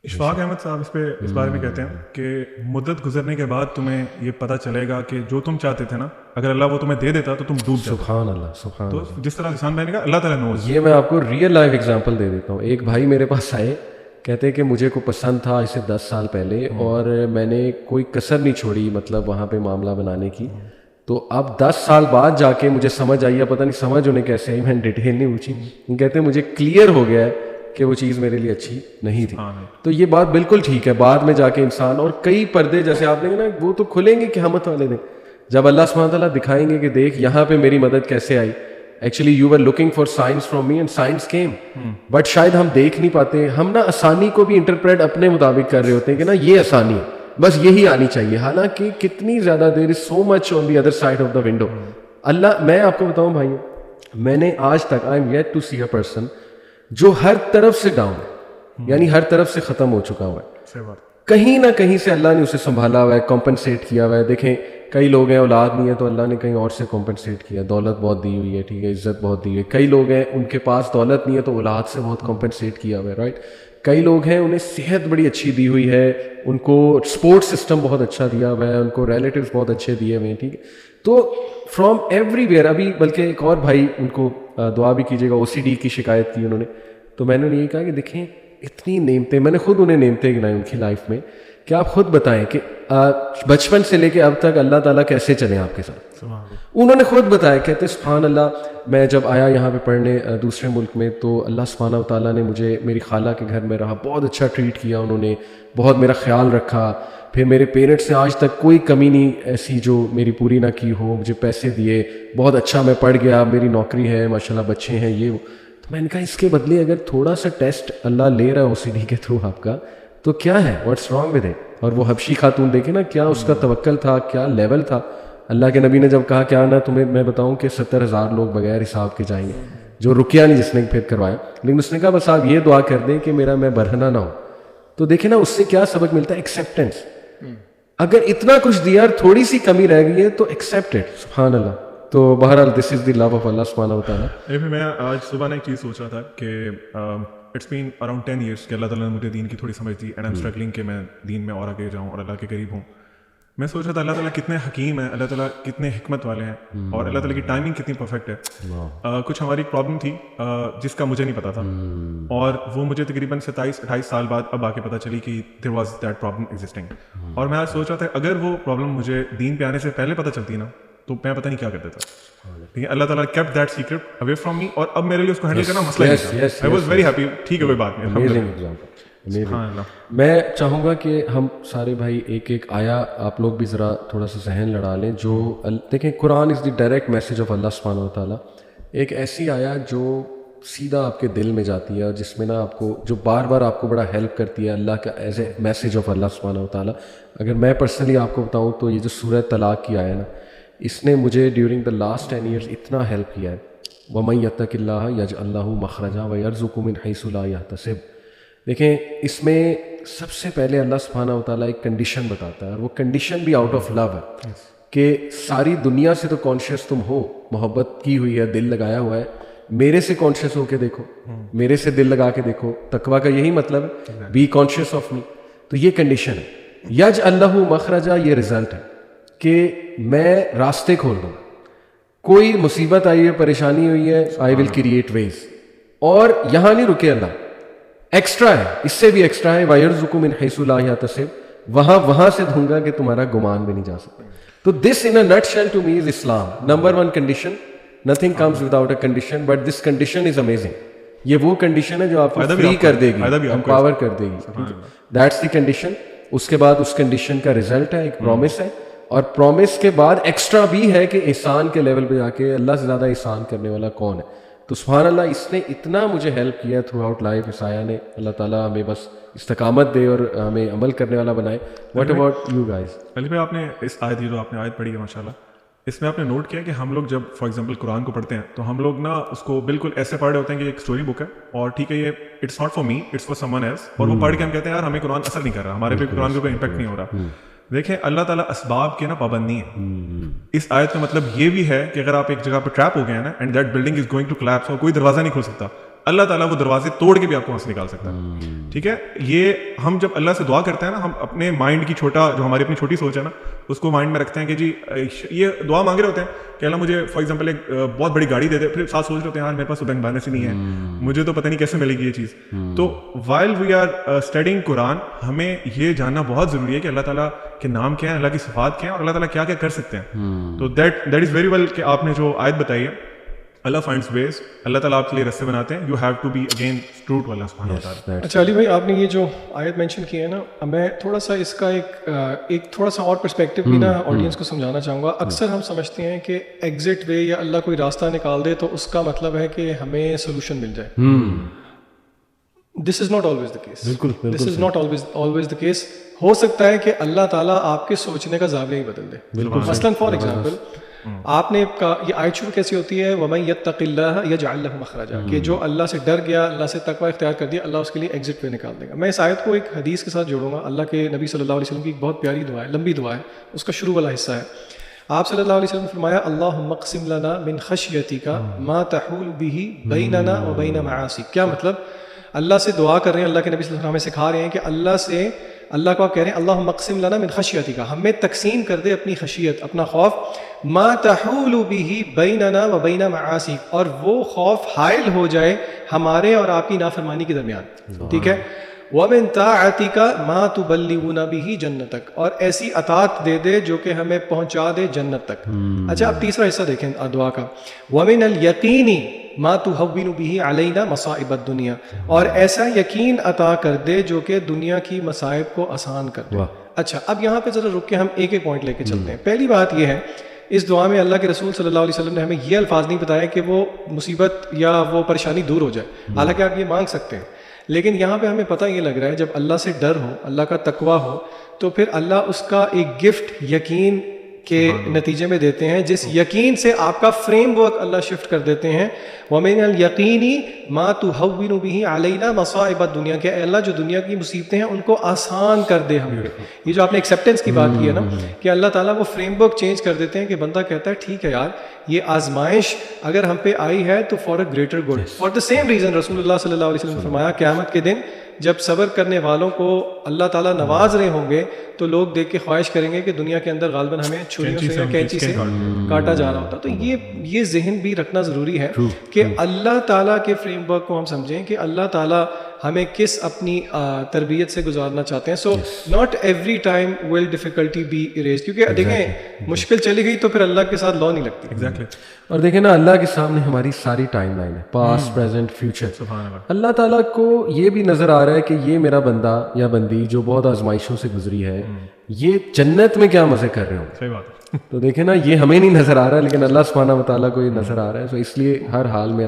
اشفاق احمد صاحب اس بارے میں کہتے ہیں کہ مدت گزرنے کے بعد تمہیں یہ پتہ چلے گا کہ جو تم چاہتے تھے نا اگر اللہ وہ تمہیں دے دیتا تو تم ڈوب جاتے. سبحان اللہ سبحان تو اللہ. جس طرح انسان بنے گا اللہ تعالیٰ نوز. یہ میں آپ کو ریئل لائف ایگزامپل دے دیتا ہوں. ایک بھائی میرے پاس آئے, کہتے کہ مجھے کو پسند تھا اسے 10 سال پہلے اور میں نے کوئی کسر نہیں چھوڑی مطلب وہاں پہ معاملہ بنانے کی. تو اب 10 سال بعد جا کے مجھے سمجھ آئی ہے, پتہ نہیں سمجھ انہیں کیسے آئی, میں نے ڈیٹیل نہیں پوچھی. کہتے ہیں مجھے کلیئر ہو گیا ہے کہ وہ چیز میرے لیے اچھی نہیں تھی. تو یہ بات بالکل ٹھیک ہے. بعد میں جا کے انسان اور کئی پردے جیسے آپ نے نا وہ تو کھلیں گے قیامت والے دن جب اللہ سبحانہ تعالیٰ دکھائیں گے کہ دیکھ یہاں پہ میری مدد کیسے آئی. Actually you were looking for signs from me and signs came, but شاید ہم دیکھ نہیں پاتے. ہم نا آسانی کو بھی انٹرپریٹ اپنے مطابق کر رہے ہوتے ہیں کہ نا یہ آسانی ہے بس یہی آنی چاہیے, حالانکہ کتنی زیادہ دیر is so much on the other side of the window. اللہ میں آپ کو بتاؤں بھائی, میں نے آج تک I am yet to see a person جو ہر طرف سے ڈاؤن ہے, یعنی ہر طرف سے ختم ہو چکا ہوا ہے. کہیں نہ کہیں سے اللہ نے اسے سنبھالا ہوا ہے, کمپنسیٹ کیا ہوا ہے. دیکھیں کئی لوگ ہیں اولاد نہیں ہے تو اللہ نے کہیں اور سے کمپنسیٹ کیا, دولت بہت دی ہوئی ہے, ٹھیک ہے, عزت بہت دی ہوئی ہے. کئی لوگ ہیں ان کے پاس دولت نہیں ہے تو اولاد سے بہت کمپنسیٹ کیا ہوا ہے, رائٹ. کئی لوگ ہیں انہیں صحت بڑی اچھی دی ہوئی ہے, ان کو سپورٹ سسٹم بہت اچھا دیا ہوا ہے, ان کو ریلیٹیوز بہت اچھے دیے ہوئے ہیں, ٹھیک ہے. تو فرام ایوری ویئر. ابھی بلکہ ایک اور بھائی, ان کو دعا بھی کیجیے گا, OCD کی شکایت کی انہوں نے. تو میں نے یہ کہا کہ دیکھیں اتنی نعمتیں, میں نے خود انہیں نعمتیں گنائی ان کی لائف میں, کہ آپ خود بتائیں کہ بچپن سے لے کے اب تک اللہ تعالیٰ کیسے چلے آپ کے ساتھ. انہوں نے خود بتایا, کہتے سبحان اللہ, میں جب آیا یہاں پہ پڑھنے دوسرے ملک میں تو اللہ سبحانہ تعالیٰ نے مجھے میری خالہ کے گھر میں رہا, بہت اچھا ٹریٹ کیا انہوں نے, بہت میرا خیال رکھا. پھر میرے پیرنٹس نے آج تک کوئی کمی نہیں ایسی جو میری پوری نہ کی ہو, مجھے پیسے دیے, بہت اچھا میں پڑھ گیا, میری نوکری ہے ماشاءاللہ, بچے ہیں, یہ. تو میں نے کہا اس کے بدلے اگر تھوڑا سا ٹیسٹ اللہ لے رہا ہے OCD کے تھرو آپ کا تو کیا ہے, واٹس رانگ ود اٹ. اور وہ حبشی خاتون دیکھیں نا, کیا اس کا توکل تھا, کیا لیول تھا. اللہ کے نبی نے جب کہا کیا نا تمہیں میں بتاؤں کہ 70,000 لوگ بغیر حساب کے جائیں گے, جو رکیا نہیں جس نے پھر کروایا, لیکن اس نے کہا بس آپ یہ دعا کر دیں کہ میرا میں برہنہ نہ ہوں. تو دیکھیں نا اس سے کیا سبق ملتا ہے, ایکسیپٹینس. اگر اتنا کچھ دیا اور تھوڑی سی کمی رہ گئی ہے تو ایکسیپٹ اٹ, سبحان اللہ. تو بہرحال دس از دی لو آف اللہ سبحانہ و تعالیٰ. میں آج صبح نے ایک چیز سوچ رہا تھا کہ اٹس بین اراؤنڈ 10 years کہ اللہ تعالیٰ نے مجھے دین کی تھوڑی سمجھ دی, اینڈ آئی ایم اسٹرگلنگ کہ میں دین میں اور آگے جاؤں اور اللہ کے قریب ہوں. میں سوچ رہا تھا اللہ تعالیٰ کتنے حکیم ہیں, اللہ تعالیٰ کتنے حکمت والے ہیں, اور اللہ تعالیٰ کی ٹائمنگ کتنی پرفیکٹ ہے. کچھ ہماری پرابلم تھی جس کا مجھے نہیں پتا تھا, اور وہ مجھے تقریباً 27-28 سال بعد اب آ کے پتہ چلی کہ there was that problem existing. اور میں آج سوچ رہا تھا اگر وہ پرابلم مجھے دین پہ آنے سے پہلے پتہ چلتی نا تو میں پتہ نہیں کیا کرتا تھا. ٹھیک ہے, اللہ تعالیٰ kept that secret away from me, اور اب میرے لیے اس کو ہینڈل کرنا مسئلہ نہیں ہے. I was very happy. ٹھیک ہے, کوئی بات نہیں. میں چاہوں گا کہ ہم سارے بھائی ایک ایک آیا آپ لوگ بھی ذرا تھوڑا سا ذہن لڑا لیں. جو دیکھیں قرآن از دی ڈائریکٹ میسج آف اللہ سبحانہ و تعالیٰ. ایک ایسی آیا جو سیدھا آپ کے دل میں جاتی ہے, اور جس میں نا آپ کو جو بار بار آپ کو بڑا ہیلپ کرتی ہے اللہ کا ایز اے میسج آف اللہ سبحانہ و تعالیٰ. اگر میں پرسنلی آپ کو بتاؤں تو یہ جو سورہ طلاق کی آیا نا, اس نے مجھے ڈیورنگ دا لاسٹ 10 years اتنا ہیلپ کیا ہے. وَمَن يَتَّقِ اللَّهَ يَجْعَل لَّهُ مَخْرَجًا وَيَرْزُقْهُ مِنْ حَيْثُ لَا يَحْتَسِبُ. دیکھیں اس میں سب سے پہلے اللہ سبحانہ و تعالیٰ ایک کنڈیشن بتاتا ہے, اور وہ کنڈیشن بھی آؤٹ آف لو ہے کہ ساری دنیا سے تو کانشیس تم ہو, محبت کی ہوئی ہے, دل لگایا ہوا ہے, میرے سے کانشیس ہو کے دیکھو, میرے سے دل لگا کے دیکھو. تقویٰ کا یہی مطلب ہے, بی کانشیس آف می. تو یہ کنڈیشن ہے. یجعل لہ مخرجا, یہ رزلٹ ہے کہ میں راستے کھول دوں. کوئی مصیبت آئی ہے, پریشانی ہوئی ہے, آئی ول کریٹ ویز. اور یہاں نہیں رکے اللہ, ایکسٹرا ہے, اس سے بھی ایکسٹرا ہے. وَيَرْزُقُ مِنْ حَيْثُ لَا يَحْتَسِبُ, وہاں سے دوں گا کہ تمہارا گمان بھی نہیں جا سکتا. تو this in a nutshell to me is Islam. Number 1 condition, nothing comes without a condition, but this condition is amazing. یہ وہ کنڈیشن ہے جو آپ کو فری کر دے گی, امپاور کر دے گی. That's the condition. اس کے بعد اس کنڈیشن کا رزلٹ ہے, ایک پرومس ہے, اور پرومس کے بعد ایکسٹرا بھی ہے کہ احسان کے لیول پہ جا کے اللہ سے زیادہ احسان کرنے والا کون ہے. تو سبحان اللہ, اس نے اتنا مجھے ہیلپ کیا تھرو آؤٹ لائف. اس آیا نے, اللہ تعالیٰ ہمیں بس استقامت دے اور ہمیں عمل کرنے والا بنائے. What about you guys? علی بھائی, آپ نے اس آیت, جو آپ نے آیت پڑھی ہے ماشاء اللہ, اس میں آپ نے نوٹ کیا کہ ہم لوگ جب فار ایگزامپل قرآن کو پڑھتے ہیں تو ہم لوگ نا اس کو بالکل ایسے پڑھ رہے ہوتے ہیں کہ ایک اسٹوری بک ہے, اور ٹھیک ہے یہ it's not for me, it's for someone else, اور وہ پڑھ کے ہم کہتے ہیں یار ہمیں قرآن اثر نہیں کر رہا, ہمارے پہ قرآن کا کوئی امپیکٹ نہیں ہو رہا. دیکھیں اللہ تعالیٰ اسباب کے نا پابند نہیں ہے. اس آیت کا مطلب یہ بھی ہے کہ اگر آپ ایک جگہ پہ ٹریپ ہو گئے ہیں نا, and that building is going to collapse, اور کوئی دروازہ نہیں کھول سکتا, اللہ تعالیٰ وہ دروازے توڑ کے بھی آپ کو وہاں سے نکال سکتا ہے. ٹھیک ہے, یہ ہم جب اللہ سے دعا کرتے ہیں نا, ہم اپنے مائنڈ کی چھوٹا, جو ہماری اپنی چھوٹی سوچ ہے نا, اس کو مائنڈ میں رکھتے ہیں کہ جی یہ دعا مانگ رہے ہوتے ہیں کہ اللہ مجھے فار ایگزامپل ایک بہت بڑی گاڑی دے دے, پھر ساتھ سوچ رہے ہوتے ہیں یار میرے پاس تو بینک بیلنس ہی نہیں ہے, مجھے تو پتہ نہیں کیسے ملے گی یہ چیز. تو وائل وی آر اسٹڈینگ قرآن, ہمیں یہ جاننا بہت ضروری ہے کہ اللہ تعالیٰ کے نام کیا ہیں, اللہ کی صفات کیا ہیں, اور اللہ تعالیٰ کیا کیا کر سکتے ہیں. تو دیٹ از ویری ویل کہ آپ نے جو آیت بتائی ہے, اللہ فائنڈس ویز, اللہ تعالیٰ آپ کے لیے رستے بناتے ہیں, you have to be again true to Allah سبحانہ و تعالیٰ. اچھا علی بھائی, آپ نے یہ جو آیت مینشن کی ہے نا, میں تھوڑا سا اس کا ایک تھوڑا سا اور پرسپیکٹو بھی نا آڈینس کو سمجھانا چاہوں گا. اکثر ہم سمجھتے ہیں کہ ایگزٹ وے یا اللہ کوئی راستہ نکال دے تو اس کا مطلب ہے کہ ہمیں سولوشن مل جائے. This is not always the case. This is not always the case. ہو سکتا ہے کہ اللہ تعالیٰ آپ کے سوچنے کا زاویہ ہی بدل دے. مثلاً فار ایگزامپل آپ نے یہ آیت شروع کیسی ہوتی ہے, وَمَن يَتَّقِ اللَّهَ يَجْعَل لَهُ مَخْرَجًا, کہ جو اللہ سے ڈر گیا, اللہ سے تقوی اختیار کر دیا, اللہ اس کے لیے ایگزٹ پہ نکال دے گا. میں اس آیت کو ایک حدیث کے ساتھ جوڑوں گا. اللہ کے نبی صلی اللہ علیہ وسلم کی ایک بہت پیاری دعا ہے, لمبی دعا ہے, اس کا شروع والا حصہ ہے. آپ صلی اللہ علیہ وسلم نے فرمایا, اللہم اقسم لنا من خشیتک ما تحول به بیننا و بین معاصیک. کیا مطلب, اللہ سے دعا کر رہے ہیں, اللہ کے نبی صلی اللہ علیہ وسلم ہمیں سکھا رہے ہیں کہ اللہ کو آپ کہہ رہے ہیں اللہم اقسم لنا من خشیتک, ہمیں تقسیم کر دے اپنی خشیت, اپنا خوف, ما تحول به بیننا و بین معاصیک, اور وہ خوف حائل ہو جائے ہمارے اور آپ کی نافرمانی کے درمیان. ٹھیک ہے, وَمِن طَاعَتِكَ مَا تُبَلِّغُنَا بِهِ جَنَّتَكَ, اور ایسی اطاعت دے دے جو کہ ہمیں پہنچا دے جنت تک. اچھا اب تیسرا حصہ دیکھیں دعا کا, وَمِنَ الْيَقِينِ مَا تُهَوِّنُ بِهِ عَلَيْنَا مَصَائِبَ الدُّنْيَا, اور ایسا یقین عطا کر دے جو کہ دنیا کی مصائب کو آسان کر دے. اچھا اب یہاں پہ ذرا رک کے ہم ایک ایک پوائنٹ لے کے چلتے ہیں. پہلی بات یہ ہے, اس دعا میں اللہ کے رسول صلی اللہ علیہ وسلم نے ہمیں یہ الفاظ نہیں بتایا کہ وہ مصیبت یا وہ پریشانی دور ہو جائے, حالانکہ آپ یہ مانگ سکتے ہیں, لیکن یہاں پہ ہمیں پتہ یہ لگ رہا ہے جب اللہ سے ڈر ہو, اللہ کا تقوی ہو, تو پھر اللہ اس کا ایک گفٹ یقین کے نتیجے میں دیتے ہیں, جس یقین سے آپ کا فریم ورک اللہ شفٹ کر دیتے ہیں. وَمِنَ الْيَقِينِ مَا تُهَوِّنُ بِهِ عَلَيْنَا مَصَائِبَ الدُّنْيَا, کہ اللہ جو دنیا کی مصیبتیں ہیں ان کو آسان کر دے ہم پہ. یہ جو آپ نے ایکسیپٹنس کی بات کی ہے نا, کہ اللہ تعالیٰ وہ فریم ورک چینج کر دیتے ہیں کہ بندہ کہتا ہے ٹھیک ہے یار, یہ آزمائش اگر ہم پہ آئی ہے تو for a greater good. For the same reason رسول اللہ صلی اللہ علیہ وسلم نے فرمایا, قیامت کے دن جب صبر کرنے والوں کو اللہ تعالیٰ نواز رہے ہوں گے تو لوگ دیکھ کے خواہش کریں گے کہ دنیا کے اندر غالباً ہمیں چھریوں سے یا کینچی سے کاٹا جا رہا ہوتا. تو یہ ذہن بھی رکھنا ضروری ہے کہ اللہ تعالیٰ کے فریم ورک کو ہم سمجھیں کہ اللہ تعالیٰ ہمیں کس اپنی تربیت سے گزارنا چاہتے ہیں. So not every time will difficulty be arise, کیونکہ دیکھیں مشکل چلی گئی تو پھر اللہ کے ساتھ لا نہیں لگتی. ایگزیکٹلی. اور دیکھیں نا, اللہ کے سامنے ہماری ساری ٹائم لائن ہے, پاسٹ پریزنٹ فیوچر. اللہ تعالیٰ کو یہ بھی نظر آ رہا ہے کہ یہ میرا بندہ یا بندی جو بہت آزمائشوں سے گزری ہے, یہ جنت میں کیا مزے کر رہے ہوں. صحیح بات ہے. تو دیکھیں نا, یہ ہمیں نہیں نظر آ رہا ہے لیکن اللہ سبحانہ و تعالیٰ کو یہ نظر آ رہا ہے. تو اس لیے ہر حال میں